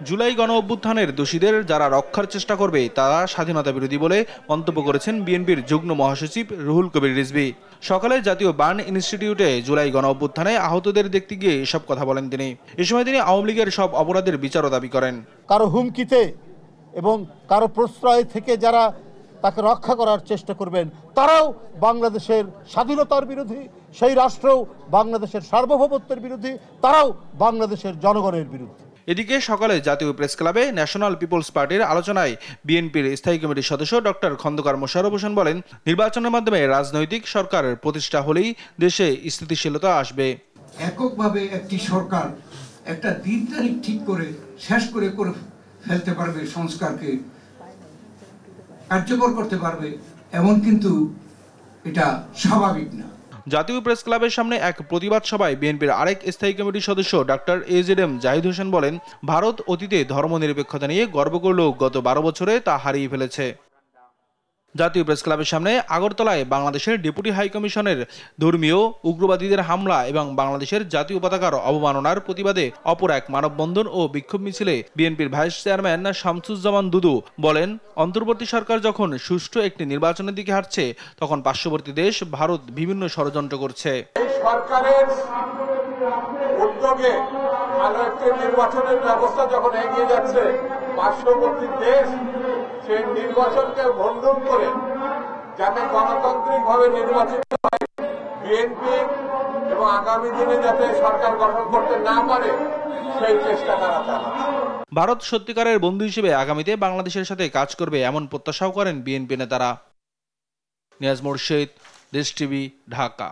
জুলাই গণ অভ্যুত্থানের দোষীদের যারা রক্ষার চেষ্টা করবে তারা স্বাধীনতা বিরোধী বলে মন্তব্য করেছেন বিএনপির যুগ্ম মহাসচিব রুহুল কবির রিজভী। সকালে জাতীয় বার্ন ইনস্টিটিউটে জুলাই গণ অভ্যুত্থানে আহতদের দেখতে গিয়ে এসব কথা বলেন তিনি। এ সময় তিনি আওয়ামী লীগের সব অপরাধের বিচারও দাবি করেন। কারো হুমকিতে এবং কারো প্রশ্রয় থেকে যারা তাকে রক্ষা করার চেষ্টা করবেন তারাও বাংলাদেশের স্বাধীনতার বিরোধী, সেই রাষ্ট্রও বাংলাদেশের সার্বভৌমত্বের বিরোধী, তারাও বাংলাদেশের জনগণের বিরুদ্ধে। এদিকে সকালে জাতীয় প্রেস ক্লাবে ন্যাশনাল পিপলস পার্টির আলোচনায় বিএনপির স্থায়ী কমিটির সদস্য ডক্টর খন্দকার মোশাররফ হোসেন বলেন, নির্বাচনের মাধ্যমে রাজনৈতিক সরকার প্রতিষ্ঠা হলেই দেশে স্থিতিশীলতা আসবে। এককভাবে একটি সরকার একটা দিন তারিখ ঠিক করে শেষ করে ফেলতে পারবে, সংস্কারকে কার্যকর করতে পারবে, এমন কিন্তু এটা স্বাভাবিক না। জাতীয় প্রেস ক্লাবের সামনে এক প্রতিবাদ সভায় বিএনপির আরেক স্থায়ী কমিটির সদস্য ডক্টর এজেডএম জাহিদ হোসেন বলেন, ভারত অতীতে ধর্মনিরপেক্ষতা নিয়ে গর্ব করলেও গত 12 বছরে তা হারিয়ে ফেলেছে। জাতীয় প্রেস ক্লাবের সামনে আগরতলায় বাংলাদেশের ডেপুটি হাইকমিশনের ধর্মীয় উগ্রবাদীদের হামলা এবং বাংলাদেশের জাতীয় পতাকার অবমাননার প্রতিবাদে অপর এক মানববন্ধন ও বিক্ষোভ মিছিলে বিএনপির ভাইস চেয়ারম্যান শামসুজ্জামান দুদু বলেন, অন্তর্বর্তী সরকার যখন সুষ্ঠু একটি নির্বাচনের দিকে হাঁটছে তখন পার্শ্ববর্তী দেশ ভারত বিভিন্ন ষড়যন্ত্র করছে। সরকারের উদ্যোগে ভালো একটি নির্বাচনের ব্যবস্থা যখন এগিয়ে যাচ্ছে, পার্শ্ববর্তী দেশ সেই নির্বাচনকে ভণ্ডুল করে যাতে গণতান্ত্রিকভাবে নির্বাচিত হয়, বিএনপি এবং আগামী দিনে যাতে সরকার গঠন করতে না পারে সেই চেষ্টা তারা চালাচ্ছে। ভারত সত্যিকারের বন্ধু হিসেবে আগামীতে বাংলাদেশের সাথে কাজ করবে এমন প্রত্যাশাও করেন বিএনপি নেতারা। নিয়াজ মোরশেদ, দেশ টিভি, ঢাকা।